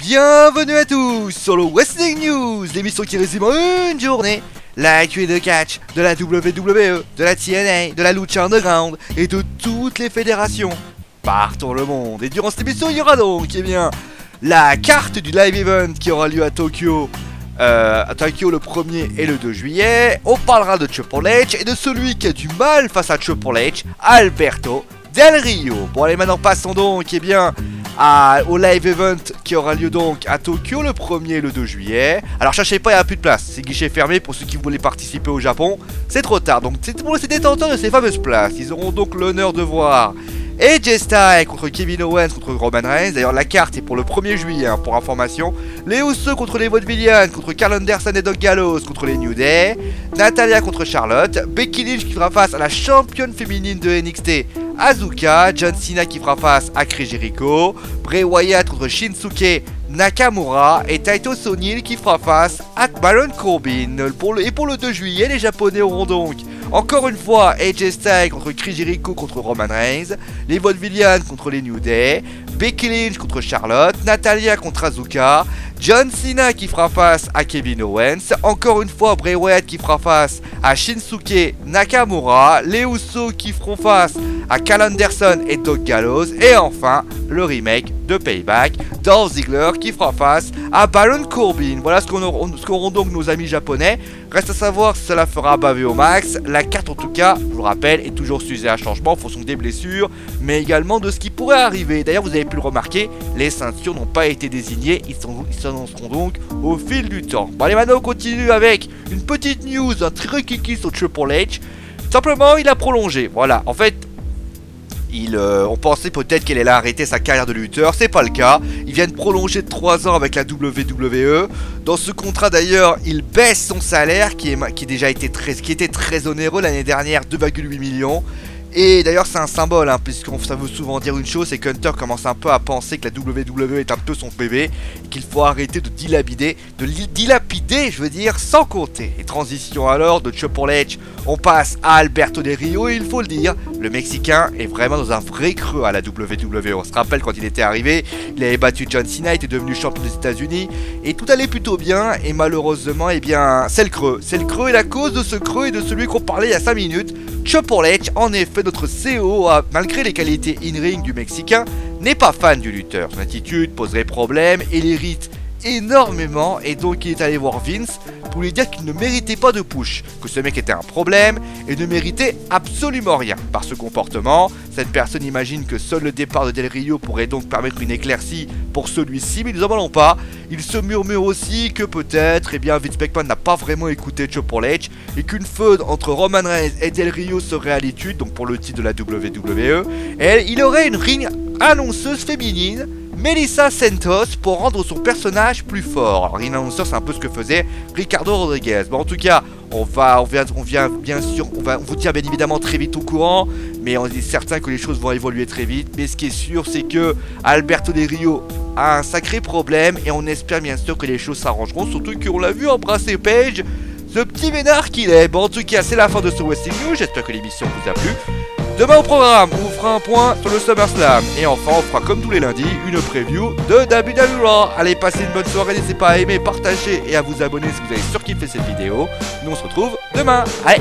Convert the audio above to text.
Bienvenue à tous sur le Wrestling News, l'émission qui résume en une journée l'actualité de catch de la WWE, de la TNA, de la Lucha Underground et de toutes les fédérations partout le monde. Et durant cette émission, il y aura donc la carte du live event qui aura lieu à Tokyo. Le 1er et le 2 juillet. On parlera de Triple H et de celui qui a du mal face à Triple H, Alberto Del Rio. Bon allez, maintenant passons donc au live event qui aura lieu donc à Tokyo le 1er et le 2 juillet. Alors cherchez pas, il n'y a plus de place, c'est guichet fermé pour ceux qui voulaient participer au Japon. C'est trop tard, donc c'est pour les détenteurs de ces fameuses places. Ils auront donc l'honneur de voir AJ Styles contre Kevin Owens contre Roman Reigns. D'ailleurs la carte est pour le 1er juillet pour information. Les Usos contre les Vaudevillians, contre Karl Anderson et Doug Gallows contre les New Day. Natalya contre Charlotte. Becky Lynch qui fera face à la championne féminine de NXT, Asuka. John Cena qui fera face à Chris Jericho. Bray Wyatt contre Shinsuke Nakamura. Et Titus O'Neil qui fera face à Baron Corbin. Pour le 2 juillet, les Japonais auront donc encore une fois AJ Styles contre Chris Jericho contre Roman Reigns. Les Vaudevillians contre les New Day. Becky Lynch contre Charlotte. Natalya contre Asuka. John Cena qui fera face à Kevin Owens. Encore une fois Bray Wyatt qui fera face à Shinsuke Nakamura. Les Usos qui feront face à Karl Anderson et Doug Gallows. Et enfin le remake de Payback, Dolph Ziggler qui fera face à Baron Corbin. Voilà ce qu'auront donc nos amis japonais. Reste à savoir si cela fera baver au max. La carte en tout cas, je vous le rappelle, est toujours sujet à changement en fonction des blessures, mais également de ce qui pourrait arriver. D'ailleurs vous avez pu le remarquer, les ceintures n'ont pas été désignées, ils s'annonceront donc au fil du temps. Bon allez, maintenant on continue avec une petite news, un truc kiki sur Triple H. Simplement il a prolongé, voilà, en fait on pensait peut-être qu'elle allait arrêter sa carrière de lutteur, c'est pas le cas. Il vient de prolonger de 3 ans avec la WWE. Dans ce contrat d'ailleurs, il baisse son salaire qui était très onéreux l'année dernière, 2,8 millions. Et d'ailleurs c'est un symbole, puisque ça veut souvent dire une chose, c'est qu'Hunter commence un peu à penser que la WWE est un peu son bébé, et qu'il faut arrêter de dilapider, je veux dire, sans compter. Et transition alors de Triple H, on passe à Alberto Del Rio, et il faut le dire, le Mexicain est vraiment dans un vrai creux à la WWE. On se rappelle quand il était arrivé, il avait battu John Cena, il était devenu champion des États-Unis, et tout allait plutôt bien, et malheureusement, c'est le creux. C'est le creux, et la cause de ce creux et de celui qu'on parlait il y a 5 minutes, Triple H, en effet, notre CEO, malgré les qualités in-ring du Mexicain, n'est pas fan du lutteur. Son attitude poserait problème et l'irrite énormément, et donc il est allé voir Vince pour lui dire qu'il ne méritait pas de push, que ce mec était un problème et ne méritait absolument rien. Par ce comportement, cette personne imagine que seul le départ de Del Rio pourrait donc permettre une éclaircie pour celui-ci, mais nous n'en allons pas. Il se murmure aussi que peut-être Vince McMahon n'a pas vraiment écouté Triple H et qu'une feud entre Roman Reigns et Del Rio serait à l'étude, donc pour le titre de la WWE, et il aurait une ring annonceuse féminine, Melissa Santos, pour rendre son personnage plus fort. Alors ring annonceur, c'est un peu ce que faisait Ricardo Rodriguez. Bon, en tout cas, on vous tient bien évidemment très vite au courant, mais on est certain que les choses vont évoluer très vite. Mais ce qui est sûr, c'est que Alberto Del Rio a un sacré problème, et on espère bien sûr que les choses s'arrangeront, surtout qu'on l'a vu embrasser Paige, ce petit vénard qu'il est. Bon, en tout cas, c'est la fin de ce Wrestling News, j'espère que l'émission vous a plu. Demain au programme, on vous fera un point sur le SummerSlam. Et enfin, on fera comme tous les lundis, une preview de WWE Raw. Allez, passez une bonne soirée, n'hésitez pas à aimer, partager et à vous abonner si vous avez surkiffé cette vidéo. Nous, on se retrouve demain. Allez!